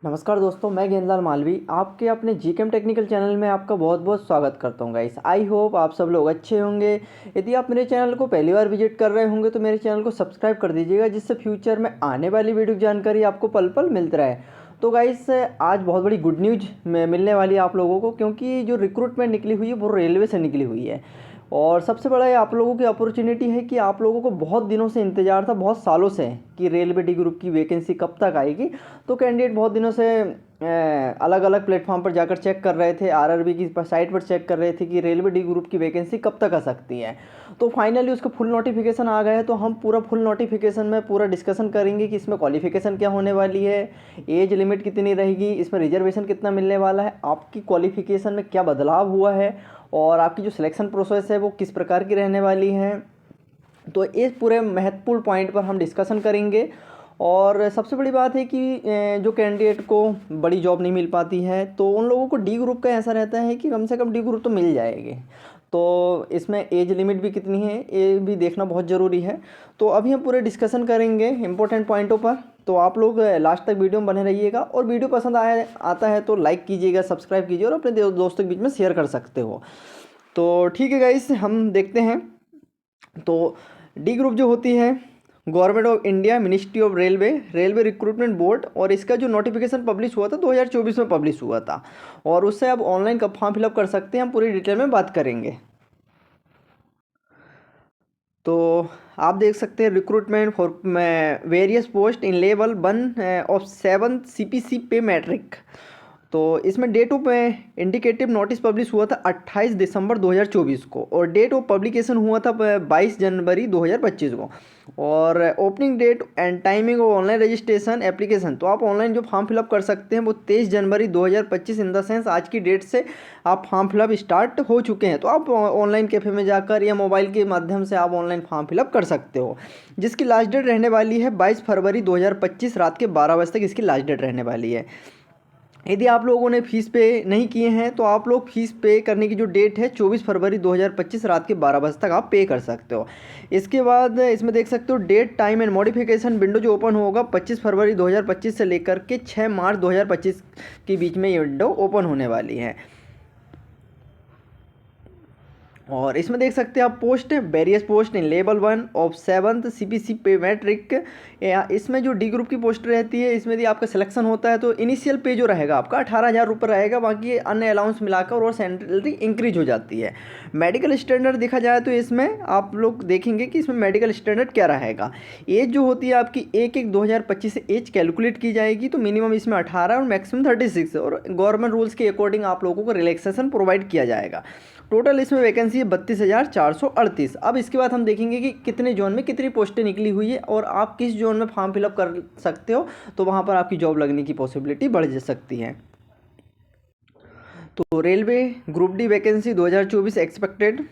नमस्कार दोस्तों, मैं गेंदलाल मालवी आपके अपने जीकेएम टेक्निकल चैनल में आपका बहुत बहुत स्वागत करता हूं गाइस। आई होप आप सब लोग अच्छे होंगे। यदि आप मेरे चैनल को पहली बार विजिट कर रहे होंगे तो मेरे चैनल को सब्सक्राइब कर दीजिएगा, जिससे फ्यूचर में आने वाली वीडियो की जानकारी आपको पल पल मिलती रहे। तो गाइस, आज बहुत बड़ी गुड न्यूज मिलने वाली है आप लोगों को, क्योंकि जो रिक्रूटमेंट निकली हुई है वो रेलवे से निकली हुई है। और सबसे बड़ा ये आप लोगों की अपॉर्चुनिटी है कि आप लोगों को बहुत दिनों से इंतज़ार था, बहुत सालों से, कि रेलवे डी ग्रुप की वैकेंसी कब तक आएगी। तो कैंडिडेट बहुत दिनों से अलग अलग प्लेटफॉर्म पर जाकर चेक कर रहे थे, आरआरबी की साइट पर चेक कर रहे थे कि रेलवे डी ग्रुप की वैकेंसी कब तक आ सकती है। तो फाइनली उसका फुल नोटिफिकेशन आ गया है। तो हम पूरा फुल नोटिफिकेशन में पूरा डिस्कशन करेंगे कि इसमें क्वालिफिकेशन क्या होने वाली है, एज लिमिट कितनी रहेगी, इसमें रिजर्वेशन कितना मिलने वाला है, आपकी क्वालिफिकेशन में क्या बदलाव हुआ है, और आपकी जो सिलेक्शन प्रोसेस है वो किस प्रकार की रहने वाली है। तो इस पूरे महत्वपूर्ण पॉइंट पर हम डिस्कशन करेंगे। और सबसे बड़ी बात है कि जो कैंडिडेट को बड़ी जॉब नहीं मिल पाती है तो उन लोगों को डी ग्रुप का ऐसा रहता है कि कम से कम डी ग्रुप तो मिल जाएगी। तो इसमें एज लिमिट भी कितनी है ये भी देखना बहुत ज़रूरी है। तो अभी हम पूरे डिस्कशन करेंगे इंपॉर्टेंट पॉइंटों पर। तो आप लोग लास्ट तक वीडियो में बने रहिएगा, और वीडियो पसंद आता है तो लाइक कीजिएगा, सब्सक्राइब कीजिए और अपने दोस्तों के बीच में शेयर कर सकते हो। तो ठीक है गाइस, हम देखते हैं। तो डी ग्रुप जो होती है government of India, ministry of railway, railway recruitment board, और इसका जो नोटिफिकेशन पब्लिश हुआ था 2024 में पब्लिश हुआ था। और उससे आप ऑनलाइन कब फॉर्म फिलअप कर सकते हैं हम पूरी डिटेल में बात करेंगे। तो आप देख सकते हैं recruitment for various post in level 1 of 7 CPC pay matrix. तो इसमें date of indicative notice publish हुआ था 28 दिसंबर 2024 को, और डेट ऑफ पब्लिकेशन हुआ था 22 जनवरी 2025 को। और opening date and timing of online registration application, तो आप ऑनलाइन जो फॉर्म फिलअप कर सकते हैं वो 23 जनवरी 2025 इन द सेंस आज की डेट से आप फॉर्म फिलअप स्टार्ट हो चुके हैं। तो आप ऑनलाइन कैफ़े में जाकर या मोबाइल के माध्यम से आप ऑनलाइन फॉर्म फिलअप कर सकते हो, जिसकी लास्ट डेट रहने वाली है 22 फरवरी 2025 रात के 12 बजे तक इसकी लास्ट डेट रहने वाली है। यदि आप लोगों ने फ़ीस पे नहीं किए हैं तो आप लोग फ़ीस पे करने की जो डेट है 24 फरवरी 2025 रात के 12 बजे तक आप पे कर सकते हो। इसके बाद इसमें देख सकते हो date time and modification window जो ओपन होगा 25 फरवरी 2025 से लेकर के 6 मार्च 2025 के बीच में ये विंडो ओपन होने वाली है। और इसमें देख सकते हैं आप post, various post in level 1 of 7th CPC pay matric. इसमें जो डी ग्रुप की पोस्ट रहती है इसमें यदि आपका सिलेक्शन होता है तो इनिशियल पे जो रहेगा आपका 18,000 रुपये रहेगा, बाकी अन्य अलाउंस मिलाकर और सैलरी इंक्रीज हो जाती है। मेडिकल स्टैंडर्ड देखा जाए तो इसमें आप लोग देखेंगे कि इसमें मेडिकल स्टैंडर्ड क्या रहेगा। एज जो होती है आपकी 1/1/2025 से एज कैलकुलेट की जाएगी, तो मिनिमम इसमें 18 और मैक्सिमम 36, और गवर्नमेंट रूल्स के अकॉर्डिंग आप लोगों को रिलैक्सेशन प्रोवाइड किया जाएगा। टोटल इसमें वैकेंसी है 32,438। अब इसके बाद हम देखेंगे कि कितने जोन में कितनी पोस्टें निकली हुई है और आप किस जोन में फॉर्म फिलअप कर सकते हो, तो वहाँ पर आपकी जॉब लगने की पॉसिबिलिटी बढ़ जा सकती है। तो railway group D vacancy 2024 expected,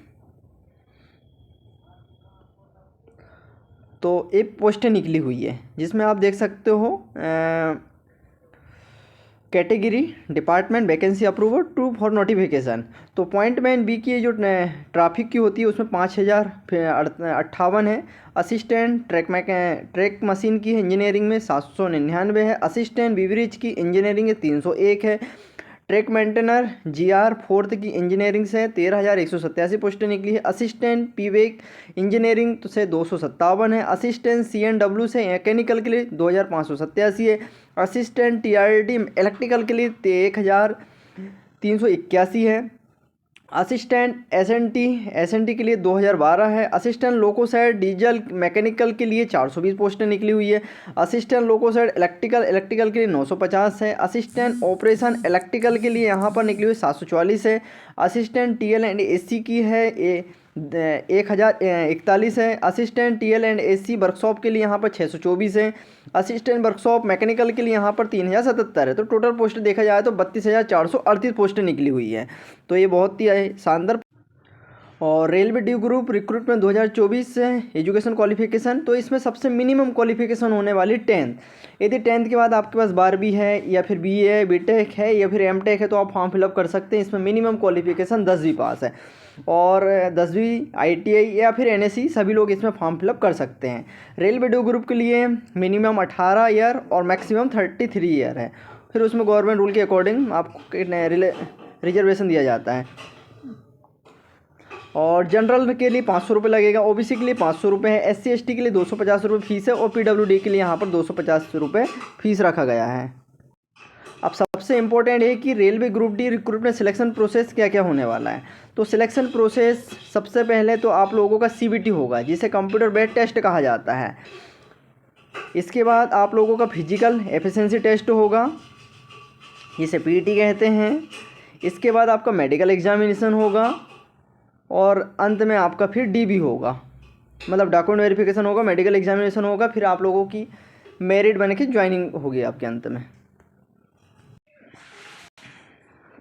तो एक पोस्टें निकली हुई है जिसमें आप देख सकते हो category, department, vacancy approval, true for notification. तो पॉइंट मैन बी की जो ट्रैफिक की होती है उसमें 5,058 है। असिस्टेंट ट्रैक मशीन की इंजीनियरिंग में 799 है। असिस्टेंट बीवरेज की इंजीनियरिंग है 301 है। ट्रैक मेंटेनर GR 4th की इंजीनियरिंग से 13,187 पोस्टें निकली है। असिस्टेंट पीवेक इंजीनियरिंग से 257 है। असिस्टेंट CNW से मैकेनिकल के लिए 2,587 है। असिस्टेंट TRD इलेक्ट्रिकल के लिए 1,381 है। असिस्टेंट SNT के लिए 2012 है। असिस्टेंट लोकोसाइड डीजल मैकेनिकल के लिए 420 पोस्टें निकली हुई है। असिस्टेंट लोकोसाइड इलेक्ट्रिकल के लिए 950 है। असिस्टेंट ऑपरेशन इलेक्ट्रिकल के लिए यहाँ पर निकली हुई 744 है। असिस्टेंट TL एंड AC की है 1,041 है। Assistant TL and AC workshop के लिए यहाँ पर 624 है। असिस्टेंट वर्कशॉप मैकेनिकल के लिए यहाँ पर 3,077 है। तो टोटल पोस्ट देखा जाए तो 32,438 पोस्टें निकली हुई है। तो ये बहुत ही शानदार। और रेलवे डी ग्रुप रिक्रूटमेंट 2024 से एजुकेशन क्वालिफिकेशन, तो इसमें सबसे मिनिमम क्वालिफिकेशन होने वाली 10th। यदि 10th के बाद आपके पास 12वीं है या फिर BA BTech है या फिर MTech है तो आप फॉर्म फिलअप कर सकते हैं। इसमें मिनिमम क्वालिफिकेशन 10वीं पास है, और 10वीं ITI या फिर NSE सभी लोग इसमें फॉर्म फिलअप कर सकते हैं। रेलवे डी ग्रुप के लिए मिनिमम 18 ईयर और मैक्सिमम 33 ईयर है। फिर उसमें गवर्नमेंट रूल के अकॉर्डिंग आपको रिजर्वेशन दिया जाता है। और जनरल के लिए 500 रुपये लगेगा, ओबीसी के लिए 500 रुपये है, एससी एसटी के लिए 250 रुपये फीस है और पीडब्ल्यूडी के लिए यहाँ पर 250 रुपये फीस रखा गया है। अब सबसे इम्पोर्टेंट है कि railway group D recruitment selection process क्या क्या होने वाला है। तो सिलेक्शन प्रोसेस सबसे पहले तो आप लोगों का सीबीटी होगा, जिसे कंप्यूटर बेस्ड टेस्ट कहा जाता है। इसके बाद आप लोगों का फिजिकल एफिशिएंसी टेस्ट होगा, जिसे पीटी कहते हैं। इसके बाद आपका मेडिकल एग्जामिनेशन होगा और अंत में आपका फिर डीबी होगा, मतलब डॉक्यूमेंट वेरिफिकेशन होगा, मेडिकल एग्जामिनेशन होगा, फिर आप लोगों की मेरिट बन के ज्वाइनिंग होगी आपके अंत में।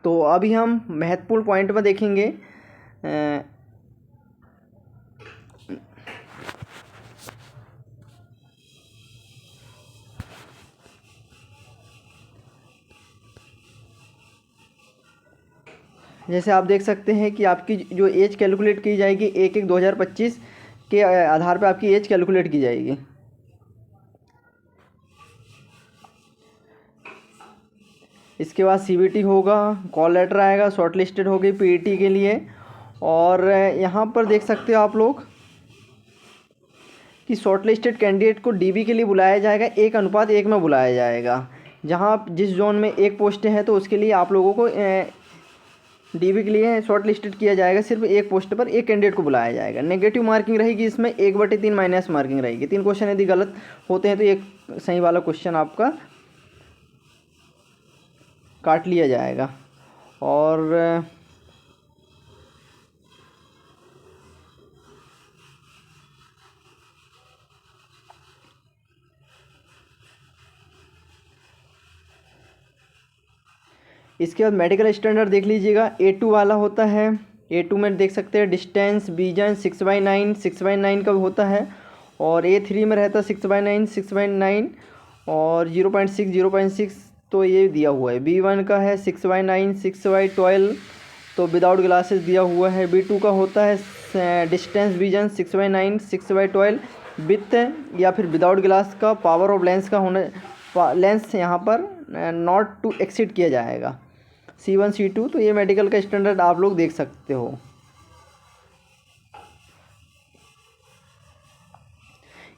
तो अभी हम महत्वपूर्ण पॉइंट में देखेंगे। जैसे आप देख सकते हैं कि आपकी जो एज कैलकुलेट की जाएगी 1/1/2025 के आधार पर आपकी एज कैलकुलेट की जाएगी। इसके बाद सीबीटी होगा, कॉल लेटर आएगा, शॉर्ट लिस्टेड होगी पीईटी के लिए। और यहाँ पर देख सकते हो आप लोग कि शॉर्ट लिस्टेड कैंडिडेट को डीबी के लिए बुलाया जाएगा 1:1 में बुलाया जाएगा। जहाँ जिस जोन में एक पोस्ट है तो उसके लिए आप लोगों को डीबी के लिए शॉर्ट लिस्टेड किया जाएगा, सिर्फ एक पोस्ट पर एक कैंडिडेट को बुलाया जाएगा। नेगेटिव मार्किंग रहेगी, इसमें 1/3 माइनस मार्किंग रहेगी। 3 क्वेश्चन यदि गलत होते हैं तो एक सही वाला क्वेश्चन आपका काट लिया जाएगा। और इसके बाद मेडिकल स्टैंडर्ड देख लीजिएगा, A2 वाला होता है। A2 में देख सकते हैं डिस्टेंस विजन 6/9 का होता है। और A3 में रहता है 6/9 और 0.6 तो ये दिया हुआ है। B1 का है 6/9 6/12 तो विदाउट ग्लासेस दिया हुआ है। B2 का होता है डिस्टेंस विजन 6/9 6/12 विथ या फिर विदाउट ग्लास का पावर ऑफ लेंस का होने लेंस यहाँ पर नॉट टू एक्सीड किया जाएगा। C1 C2 तो ये मेडिकल का स्टैंडर्ड आप लोग देख सकते हो।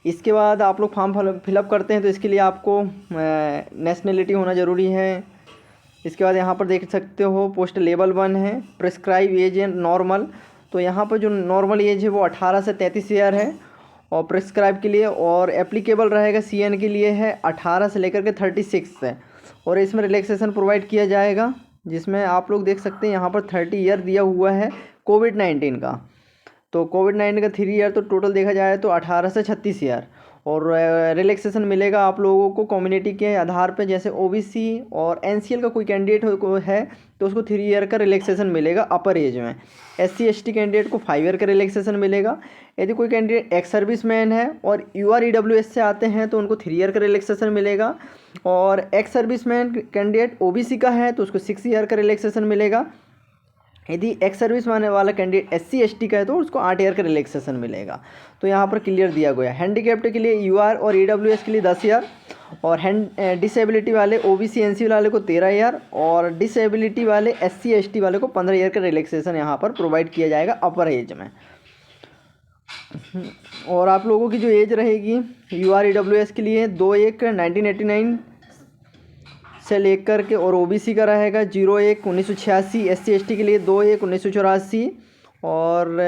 इसके बाद आप लोग फॉर्म फिलअप करते हैं तो इसके लिए आपको नेशनलिटी होना ज़रूरी है। इसके बाद यहाँ पर देख सकते हो पोस्ट लेवल 1 है, प्रिस्क्राइब एज है नॉर्मल। तो यहाँ पर जो नॉर्मल एज है वो 18 से 33 ईयर है और प्रिस्क्राइब के लिए। और एप्लीकेबल रहेगा CN के लिए है 18 से लेकर के 36 है। और इसमें रिलैक्सेशन प्रोवाइड किया जाएगा, जिसमें आप लोग देख सकते हैं यहाँ पर 30 ईयर दिया हुआ है कोविड-19 का। तो कोविड-19 का 3 ईयर तो टोटल देखा जाए तो 18 से 36 ईयर। और रिलैक्सेशन मिलेगा आप लोगों को कम्युनिटी के आधार पे, जैसे OBC और NCL का कोई कैंडिडेट है तो उसको 3 ईयर का रिलैक्सेशन मिलेगा अपर एज में। SC ST कैंडिडेट को 5 ईयर का रिलैक्सेशन मिलेगा। यदि कोई कैंडिडेट एक्स सर्विस मैन है और UR EWS से आते हैं तो उनको 3 ईयर का रिलैक्सेशन मिलेगा। और ex service man candidate OBC का है तो उसको 6 ईयर का रिलैक्सेशन मिलेगा। यदि एक्स सर्विस माने वाला कैंडिडेट SC ST का है तो उसको 8 ईयर का रिलैक्सेशन मिलेगा। तो यहाँ पर क्लियर दिया गया है। हैंडीकैप्ड के लिए UR और EWS के लिए 10 ईयर और डिसेबिलिटी वाले OBC NC वाले को 13 ईयर और डिसेबिलिटी वाले SC ST वाले को 15 ईयर का रिलैक्सेशन यहाँ पर प्रोवाइड किया जाएगा अपर एज में। और आप लोगों की जो एज रहेगी UR EWS के लिए 2/1/1989 से लेकर के, और OBC का रहेगा 0/1/1986, SC ST के लिए 2/1/1984 और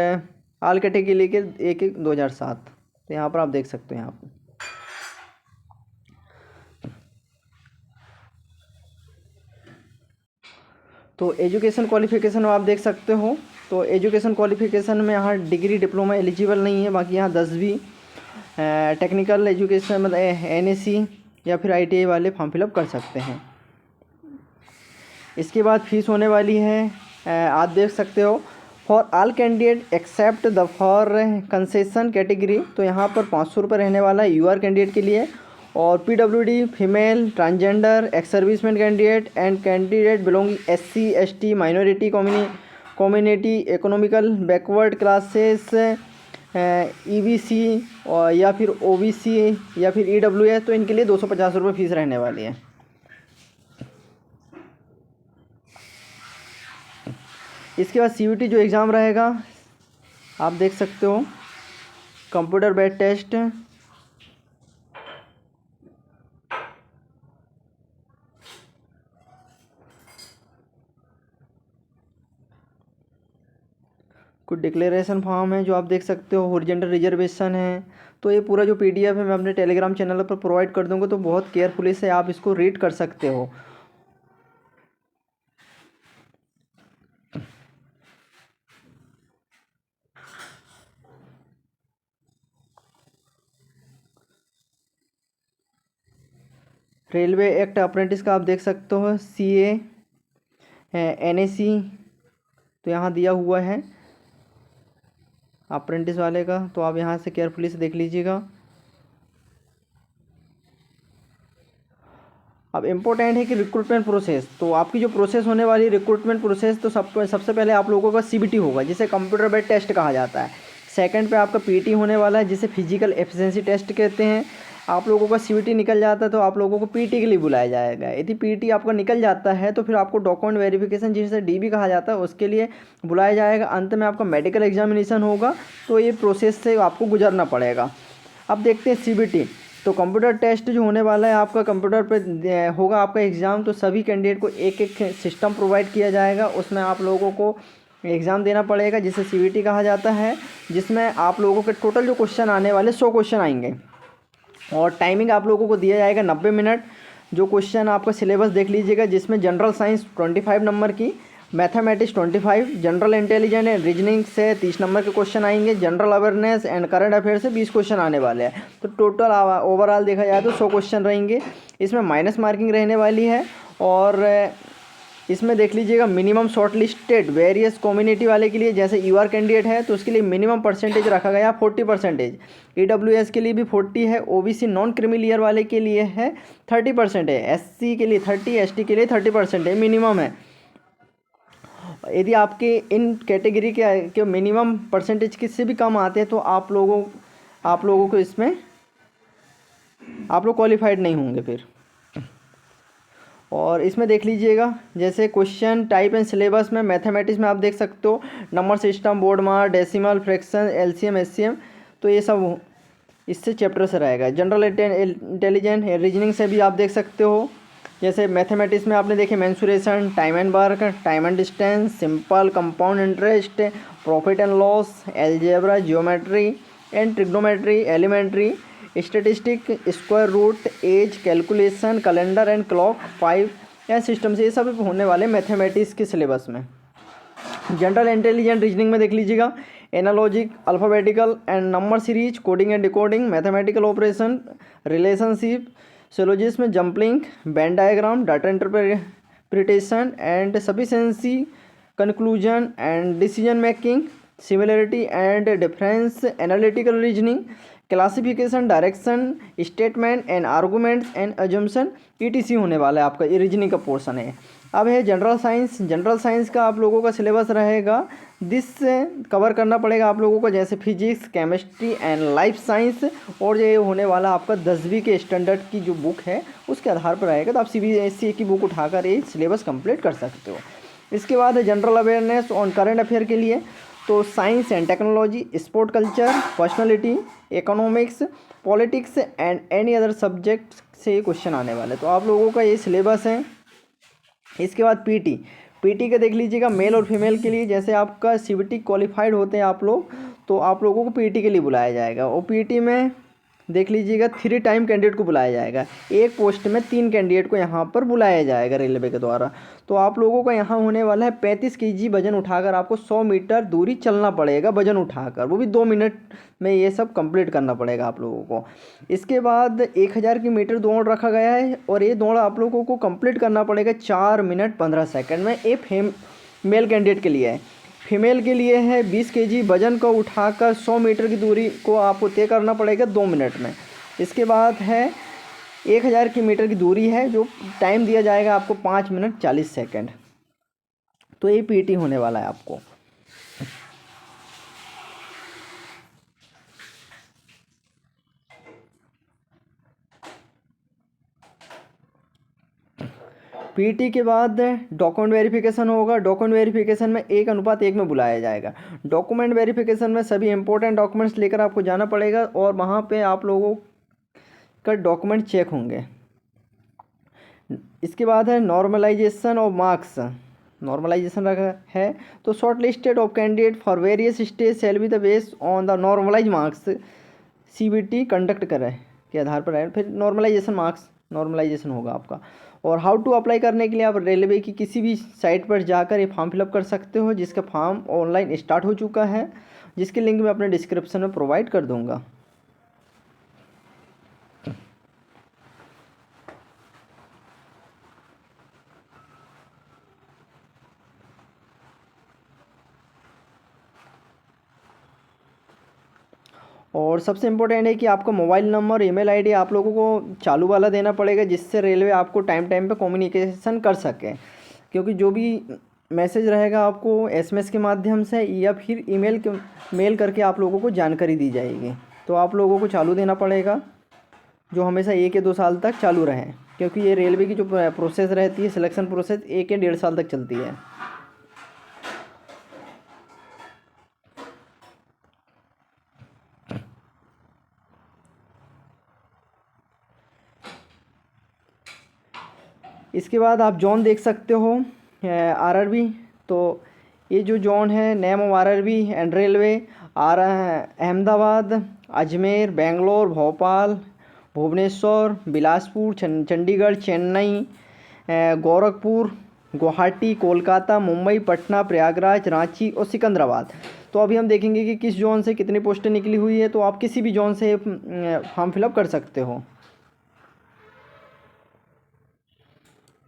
आल कैटेगरी के लिए 1/1/2007। तो यहाँ पर आप देख सकते हैं। यहाँ पर तो एजुकेशन क्वालिफिकेशन आप देख सकते हो। तो एजुकेशन क्वालिफिकेशन में यहाँ डिग्री डिप्लोमा एलिजिबल नहीं है, बाकी यहाँ 10वीं टेक्निकल एजुकेशन मतलब NAC या फिर ITI वाले फॉर्म फिलअप कर सकते हैं। इसके बाद फीस होने वाली है, आप देख सकते हो, for all candidate except the for concession category. तो यहाँ पर 500 रुपये रहने वाला है UR कैंडिडेट के लिए। और PWD female transgender ex serviceman candidate and candidate belonging SC ST minority community economical backward classes EBC और या फिर OBC या फिर EWS, तो इनके लिए 250 रुपये फीस रहने वाली है। इसके बाद CVT जो एग्ज़ाम रहेगा आप देख सकते हो, कंप्यूटर बेस्ड टेस्ट। कुछ डिक्लेरेशन फॉर्म है जो आप देख सकते हो, हॉरिजॉन्टल रिजर्वेशन है। तो ये पूरा जो PDF है मैं अपने टेलीग्राम चैनल पर प्रोवाइड कर दूंगा, तो बहुत केयरफुली से आप इसको रीड कर सकते हो। रेलवे एक्ट अप्रेंटिस का आप देख सकते हो, CA NAC तो यहाँ दिया हुआ है अप्रेंटिस वाले का, तो आप यहाँ से केयरफुली से देख लीजिएगा। अब इम्पोर्टेंट है कि रिक्रूटमेंट प्रोसेस, तो आपकी जो प्रोसेस होने वाली रिक्रूटमेंट प्रोसेस, तो सबसे पहले आप लोगों का CBT होगा जिसे कंप्यूटर बेस्ड टेस्ट कहा जाता है। सेकंड पे आपका PT होने वाला है जिसे फिजिकल एफिशिएंसी टेस्ट कहते हैं। आप लोगों का CBT निकल जाता है तो आप लोगों को PT के लिए बुलाया जाएगा। यदि PT आपका निकल जाता है तो फिर आपको डॉक्यूमेंट वेरिफिकेशन जिसे DB कहा जाता है उसके लिए बुलाया जाएगा। अंत में आपका मेडिकल एग्जामिनेशन होगा, तो ये प्रोसेस से आपको गुजरना पड़ेगा। अब देखते हैं CBT। तो कंप्यूटर टेस्ट जो होने वाला है आपका कंप्यूटर पे होगा आपका एग्ज़ाम, तो सभी कैंडिडेट को एक एक सिस्टम प्रोवाइड किया जाएगा। उसमें आप लोगों को एग्ज़ाम देना पड़ेगा जिसे CBT कहा जाता है, जिसमें आप लोगों के टोटल जो क्वेश्चन आने वाले 100 क्वेश्चन आएंगे और टाइमिंग आप लोगों को दिया जाएगा 90 मिनट। जो क्वेश्चन आपका सिलेबस देख लीजिएगा, जिसमें जनरल साइंस 25 नंबर की, mathematics 25, general intelligence and reasoning से 30 नंबर के क्वेश्चन आएंगे, general awareness and current affair से 20 क्वेश्चन आने वाले हैं। तो टोटल ओवरऑल देखा जाए तो 100 क्वेश्चन रहेंगे। इसमें माइनस मार्किंग रहने वाली है और इसमें देख लीजिएगा minimum short listed various community वाले के लिए, जैसे UR कैंडिडेट है तो उसके लिए मिनिमम परसेंटेज रखा गया 40%। EWS के लिए भी 40 है, OBC नॉन क्रीमी लेयर वाले के लिए है 30% है, SC के लिए 30, ST के लिए 30% है, मिनिमम है। यदि आपके इन कैटेगरी के मिनिमम परसेंटेज किससे भी कम आते हैं तो आप लोगों को इसमें आप लोग क्वालिफाइड नहीं होंगे फिर। और इसमें देख लीजिएगा जैसे क्वेश्चन टाइप एंड सिलेबस में मैथमेटिक्स में आप देख सकते हो number system, board mark, decimal, fraction, LCM, SCM, तो ये सब इससे चैप्टर से रहेगा। जनरल इंटेलिजेंस रीजनिंग से भी आप देख सकते हो, जैसे मैथमेटिक्स में आपने देखे mensuration, time and work, time and distance, simple, compound interest, profit and loss, algebra, geometry and trigonometry, elementary, statistic, square root, age calculation, calendar and clock, 5 या सिस्टम से, ये सब होने वाले मैथमेटिक्स के सिलेबस में। जनरल इंटेलिजेंट रीजनिंग में देख लीजिएगा analogic, alphabetical and number series, coding and decoding, mathematical operation, relationship, syllogism, jumbling, Venn diagram, data interpretation and sufficiency, conclusion and decision making, similarity and difference, analytical reasoning, classification, direction, statement and arguments and assumption, ETC होने वाला है आपका, ये reasoning का portion है। अब है general science. General science का आप लोगों का सिलेबस रहेगा, दिस कवर करना पड़ेगा आप लोगों को, जैसे physics, chemistry and life science, और ये होने वाला आपका 10वीं के स्टैंडर्ड की जो बुक है उसके आधार पर रहेगा, तो आप CBSE की बुक उठाकर ये सिलेबस कंप्लीट कर सकते हो। इसके बाद है general awareness on current affair के लिए, तो science and technology, sport culture, personality, economics, politics and any other subject से क्वेश्चन आने वाले, तो आप लोगों का ये सिलेबस है। इसके बाद PT का देख लीजिएगा मेल और फीमेल के लिए, जैसे आपका CBT क्वालिफाइड होते हैं आप लोग तो आप लोगों को PT के लिए बुलाया जाएगा। और PT में देख लीजिएगा 3 टाइम कैंडिडेट को बुलाया जाएगा, एक पोस्ट में 3 कैंडिडेट को यहाँ पर बुलाया जाएगा रेलवे के द्वारा। तो आप लोगों का यहाँ होने वाला है 35 kg वजन उठाकर आपको 100 मीटर दूरी चलना पड़ेगा वजन उठाकर, वो भी 2 मिनट में ये सब कंप्लीट करना पड़ेगा आप लोगों को। इसके बाद 1000 की मीटर दौड़ रखा गया है और ये दौड़ आप लोगों को कंप्लीट करना पड़ेगा 4 मिनट 15 सेकंड में। ये मेल कैंडिडेट के लिए है। फीमेल के लिए है 20 kg वजन को उठाकर 100 मीटर की दूरी को आपको तय करना पड़ेगा 2 मिनट में। इसके बाद है 1000 की मीटर की दूरी है, जो टाइम दिया जाएगा आपको 5 मिनट 40 सेकंड। तो ये PT होने वाला है आपको। पीटी के बाद डॉक्यूमेंट वेरिफिकेशन होगा। डॉक्यूमेंट वेरिफिकेशन में 1:1 में बुलाया जाएगा। डॉक्यूमेंट वेरिफिकेशन में सभी इंपॉर्टेंट डॉक्यूमेंट्स लेकर आपको जाना पड़ेगा और वहाँ पे आप लोगों का डॉक्यूमेंट चेक होंगे। इसके बाद है नॉर्मलाइजेशन ऑफ मार्क्स। नॉर्मलाइजेशन रखा है तो shortlisted of candidate for various stage shall be the based on the normalise marks CBT conduct करें के आधार पर है। फिर नॉर्मलाइजेशन मार्क्स नॉर्मलाइजेशन होगा आपका। और हाउ टू अप्लाई करने के लिए आप रेलवे की किसी भी साइट पर जाकर ये फॉर्म फिलअप कर सकते हो, जिसका फॉर्म ऑनलाइन स्टार्ट हो चुका है, जिसकी लिंक मैं अपने डिस्क्रिप्शन में प्रोवाइड कर दूंगा। और सबसे इम्पोर्टेंट है कि आपका मोबाइल नंबर ईमेल आईडी आप लोगों को चालू वाला देना पड़ेगा, जिससे रेलवे आपको टाइम टाइम पे कम्युनिकेशन कर सके। क्योंकि जो भी मैसेज रहेगा आपको एसएमएस के माध्यम से या फिर मेल करके आप लोगों को जानकारी दी जाएगी। तो आप लोगों को चालू देना पड़ेगा, जो हमेशा 1 या 2 साल तक चालू रहे, क्योंकि ये रेलवे की जो प्रोसेस रहती है सिलेक्शन प्रोसेस 1 या 1.5 साल तक चलती है। इसके बाद आप जोन देख सकते हो आरआरबी। तो ये जो जोन है name of RRB and railway Ahmedabad, Ajmer, Bangalore, Bhopal, Bhubaneswar, Bilaspur, Chandigarh, Chennai, Gorakhpur, Guwahati, Kolkata, Mumbai, Patna, Prayagraj, Ranchi और सिकंदराबाद। तो अभी हम देखेंगे कि किस जोन से कितनी पोस्टें निकली हुई है। तो आप किसी भी जोन से फॉर्म फिलअप कर सकते हो।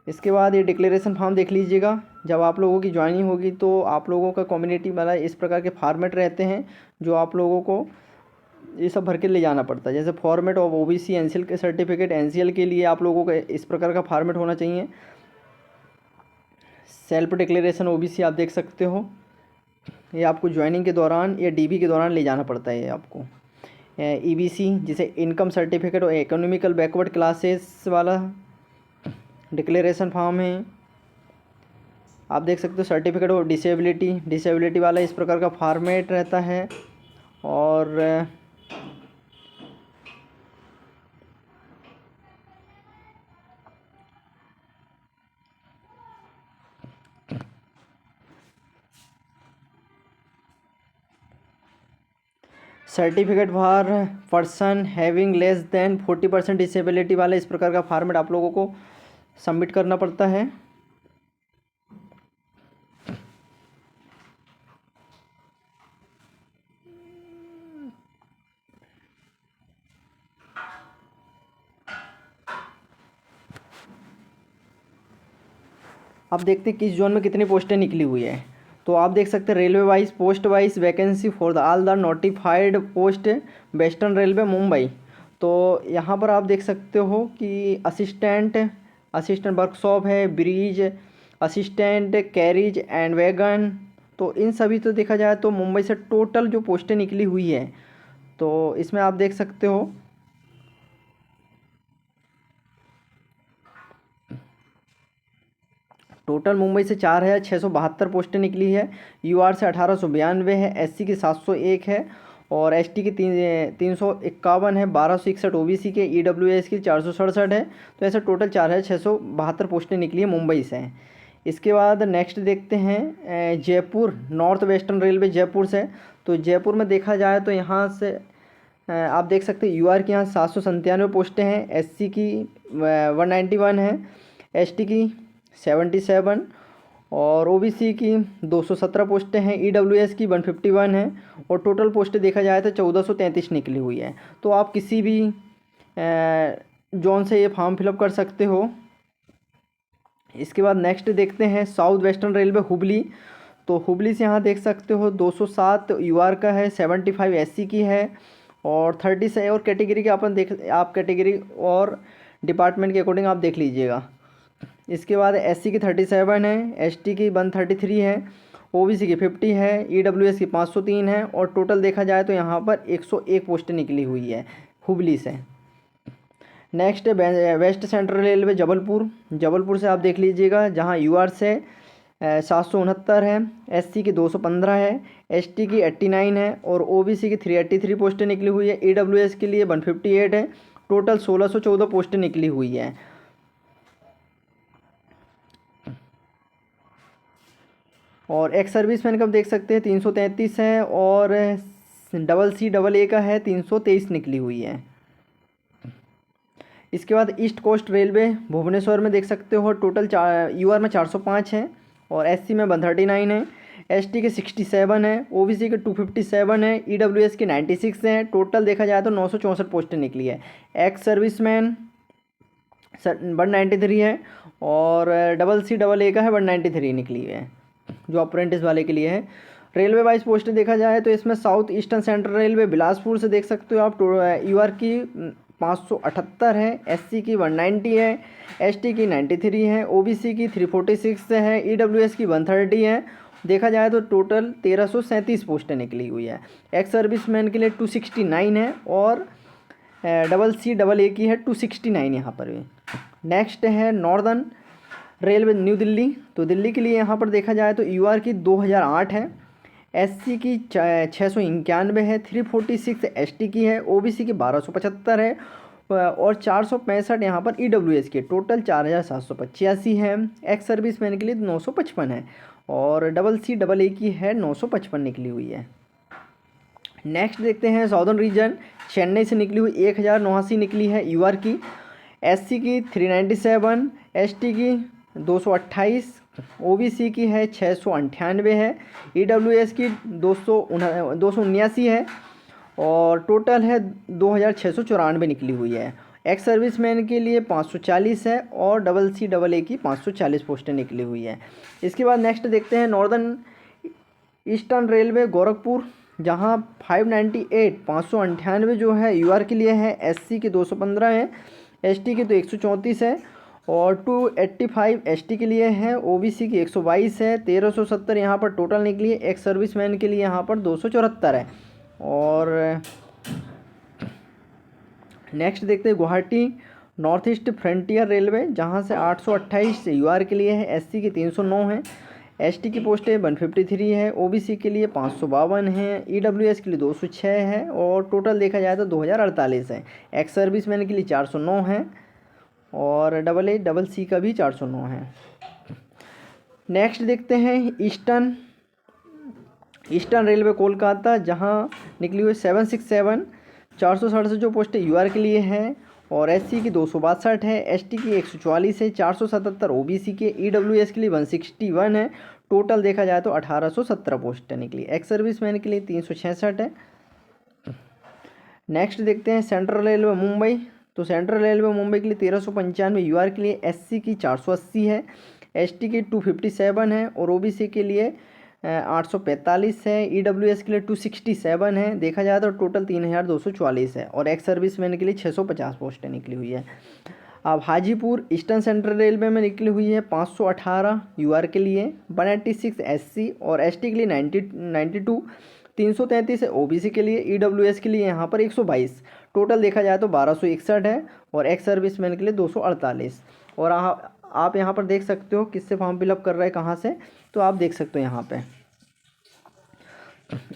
इसके बाद ये डिक्लेरेशन फॉर्म देख लीजिएगा। जब आप लोगों की ज्वाइनिंग होगी तो आप लोगों का कम्युनिटी वाला इस प्रकार के फॉर्मेट रहते हैं, जो आप लोगों को ये सब भर के ले जाना पड़ता है। जैसे फॉर्मेट ऑफ ओबीसी एनसीएल के सर्टिफिकेट, एनसीएल के लिए आप लोगों का इस प्रकार का फॉर्मेट होना चाहिए। सेल्फ डिक्लेरेशन ओबीसी आप देख सकते हो, ये आपको ज्वाइनिंग के दौरान या डीबी के दौरान ले जाना पड़ता है। ये आपको ईबीसी जिसे इनकम सर्टिफिकेट और इकोनॉमिकल बैकवर्ड क्लासेस वाला डिक्लेरेशन फॉर्म है। आप देख सकते हो सर्टिफिकेट ऑफ डिसेबिलिटी वाला इस प्रकार का फॉर्मेट रहता है। और certificate for person having less than 40% disability वाला इस प्रकार का फॉर्मेट आप लोगों को सबमिट करना पड़ता है। अब देखते हैं किस जोन में कितनी पोस्टें निकली हुई है। तो आप देख सकते हैं railway wise post wise vacancy for the all the notified post western railway Mumbai. तो यहाँ पर आप देख सकते हो कि असिस्टेंट वर्कशॉप है, bridge assistant, carriage and wagon. तो इन सभी तो देखा जाए तो मुंबई से टोटल जो पोस्टें निकली हुई है, तो इसमें आप देख सकते हो टोटल मुंबई से 4,672 पोस्टें निकली है। यूआर से 1892 है, एससी की 701 है और एसटी की 351 है, 1261 ओबीसी के, ईडब्ल्यूएस की 467 है। तो ऐसा टोटल 4,672 पोस्टें निकली है मुंबई से। इसके बाद नेक्स्ट देखते हैं Jaipur, north western railway Jaipur से। तो जयपुर में देखा जाए तो यहाँ से आप देख सकते हैं यूआर की यहाँ 797 पोस्टें हैं, एससी की 191 है, एसटी की 77 और ओबीसी की 217 पोस्टें हैं, ईडब्ल्यूएस की 151 है और टोटल पोस्टें देखा जाए तो 1433 निकली हुई है। तो आप किसी भी जोन से ये फॉर्म फिलअप कर सकते हो। इसके बाद नेक्स्ट देखते हैं साउथ वेस्टर्न रेलवे हुबली। तो हुबली से यहाँ देख सकते हो 207 यूआर का है, 75 एससी की है और 30 से और कैटेगरी के आप कैटेगरी और डिपार्टमेंट के अकॉर्डिंग आप देख लीजिएगा। इसके बाद एससी की 37 है, एसटी की 133 है, ओबीसी की 50 है, ईडब्ल्यूएस की 503 है और टोटल देखा जाए तो यहाँ पर 101 पोस्टें निकली हुई है हुबली से। नेक्स्ट है west central railway Jabalpur. Jabalpur से आप देख लीजिएगा, जहाँ यूआर से 769 है, एससी की 215 है, एसटी की 89 है और ओबीसी की 383 पोस्टें निकली हुई है। ईडब्ल्यूएस के लिए 158 है। टोटल 1614 पोस्टें निकली हुई है। और एक्स सर्विसमैन का आप देख सकते हैं 333 है और CCA का है 323 निकली हुई है। इसके बाद ईस्ट कोस्ट रेलवे भुवनेश्वर में देख सकते हो, टोटल यूआर में 405 है और एससी में 139 है, एसटी के 67 है, ओबीसी के 257 है, ईडब्ल्यूएस के 96 है। टोटल देखा जाए तो 964 पोस्टें निकली है। एक्स सर्विसमैन 193 है और CCA का है 193 निकली है, जो अप्रेंटिस वाले के लिए है। रेलवे वाइज पोस्टें देखा जाए तो इसमें south eastern central railway Bilaspur से देख सकते हो आप, यूआर की 578 है, एससी की 190 है, एसटी की 93 है, ओबीसी की 346 है, ईडब्ल्यूएस की 130 है। देखा जाए तो टोटल 1337 पोस्टें निकली हुई है। एक्स सर्विसमैन के लिए 269 है और CCA की है 269 यहाँ पर भी। नेक्स्ट है नॉर्दर्न रेलवे न्यू दिल्ली। तो दिल्ली के लिए यहाँ पर देखा जाए तो यूआर की 2008 है, एससी की 691 है, 346 एसटी की है, ओबीसी की 1275 है और 465 यहाँ पर ईडब्ल्यूएस की। टोटल 4785 है। एक्स सर्विसमैन के लिए 955 है और CCA की है 955 निकली हुई है। नेक्स्ट देखते हैं साउदर्न रीजन, चेन्नई से निकली हुई 1089 निकली है यूआर की, एससी की 397, एसटी की 228, ओबीसी की है 698 है, ईडब्ल्यूएस की 279 है और टोटल है 2694 निकली हुई है। एक्स सर्विसमैन के लिए 540 है और CCA की 540 पोस्टें निकली हुई है। इसके बाद नेक्स्ट देखते हैं नॉर्दर्न ईस्टर्न रेलवे गोरखपुर, जहां 598 जो है यूआर के लिए है, एससी के 215 है, एसटी के तो 134 है और 285 एसटी के लिए है, ओबीसी की 122 है, 1370 यहाँ पर टोटल निकली है। एक्स सर्विसमैन के लिए यहाँ पर 274 है। और नेक्स्ट देखते हैं Guwahati north east frontier railway, जहाँ से 828 यूआर के लिए है, एससी की 309 है, एसटी की पोस्टें 153 है, ओबीसी के लिए 552 है, ईडब्ल्यूएस के लिए 206 है और टोटल देखा जाए तो 2048 है। एक्स सर्विसमैन के लिए 409 है और CCA का भी 409 है। नेक्स्ट देखते हैं ईस्टर्न रेलवे कोलकाता, जहां निकली हुई 767 467 जो पोस्टें यूआर के लिए है और एससी की 262 है, एसटी की 144 है, 477 ओबीसी के, ईडब्ल्यूएस के लिए 161 है। टोटल देखा जाए तो 1817 पोस्टें निकली। एक्स सर्विसमैन के लिए 366 है। नेक्स्ट देखते हैं सेंट्रल रेलवे मुंबई। तो सेंट्रल रेलवे मुंबई के लिए 1395 यूआर के लिए, एससी की 480 है, एसटी की 257 है और ओबीसी के लिए 845 है, ईडब्ल्यूएस के लिए 267 है। देखा जाए तो टोटल 3244 है और एक्स सर्विसमैन के लिए 650 पोस्टें निकली हुई है। अब हाजीपुर ईस्टर्न सेंट्रल रेलवे में निकली हुई है 518 यूआर के लिए, 186 एससी और एसटी के लिए 92, 333 है ओबीसी के लिए, ईडब्ल्यूएस के लिए यहाँ पर 122। टोटल देखा जाए तो 1261 है और एक्स सर्विसमैन के लिए 248। और आप यहाँ पर देख सकते हो किससे फॉर्म फिलअप कर रहे हैं, कहाँ से, तो आप देख सकते हो यहाँ पे।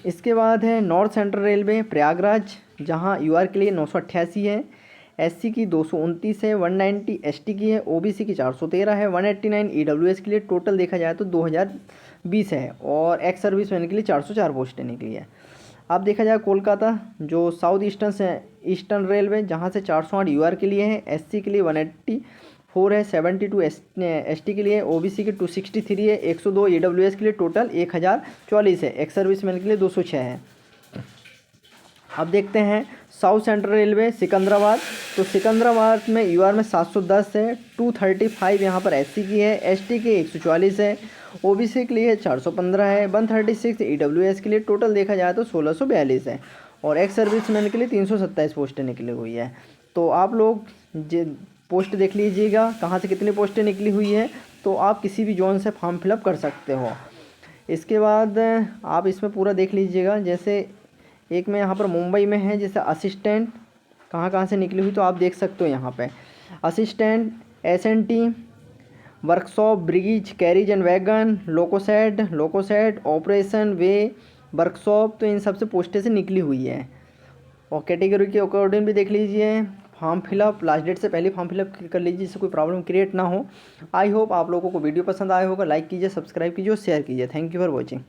इसके बाद है नॉर्थ सेंट्रल रेलवे प्रयागराज, जहाँ यूआर के लिए 988 है, एससी की 229 है, 190 एसटी की है, ओबीसी की 413 है, 189 ईडब्ल्यूएस के लिए। टोटल देखा जाए तो 2020 है और एक्स सर्विसमैन के लिए 404 पोस्टें निकली है। अब देखा जाए कोलकाता, जो साउथ ईस्टर्न रेलवे, जहाँ से 408 यूआर के लिए है, एससी के लिए 184 है, 72 एसटी के लिए, ओबीसी के 263 है, 102 ईडब्ल्यूएस के लिए। टोटल 1044 है। एक्स सर्विसमैन के लिए 206 है। अब देखते हैं साउथ सेंट्रल रेलवे सिकंदराबाद। तो सिकंदराबाद में यूआर में 710 है, 235 यहाँ पर एससी की है, एसटी के 144 है, ओबीसी के लिए 415 है, 136 ईडब्ल्यूएस के लिए। टोटल देखा जाए तो 1642 है और एक्स सर्विसमैन के लिए 327 पोस्टें निकली हुई है। तो आप लोग पोस्ट देख लीजिएगा कहाँ से कितनी पोस्टें निकली हुई है, तो आप किसी भी जोन से फॉर्म फिलअप कर सकते हो। इसके बाद आप इसमें पूरा देख लीजिएगा। जैसे एक में यहाँ पर मुंबई में है, जैसे असिस्टेंट कहाँ कहाँ से निकली हुई, तो आप देख सकते हो यहाँ पे assistant, SNT, workshop, bridge, carriage and wagon, loco shed, operation, way, workshop, तो इन सब से पोस्टें से निकली हुई है। और कैटेगरी के अकॉर्डिंग भी देख लीजिए, फॉर्म फिलअप लास्ट डेट से पहले फॉर्म फिलअप कर लीजिए जिससे कोई प्रॉब्लम क्रिएट ना हो। आई होप आप लोगों को वीडियो पसंद आया होगा। लाइक कीजिए, सब्सक्राइब कीजिए और शेयर कीजिए। Thank you for watching.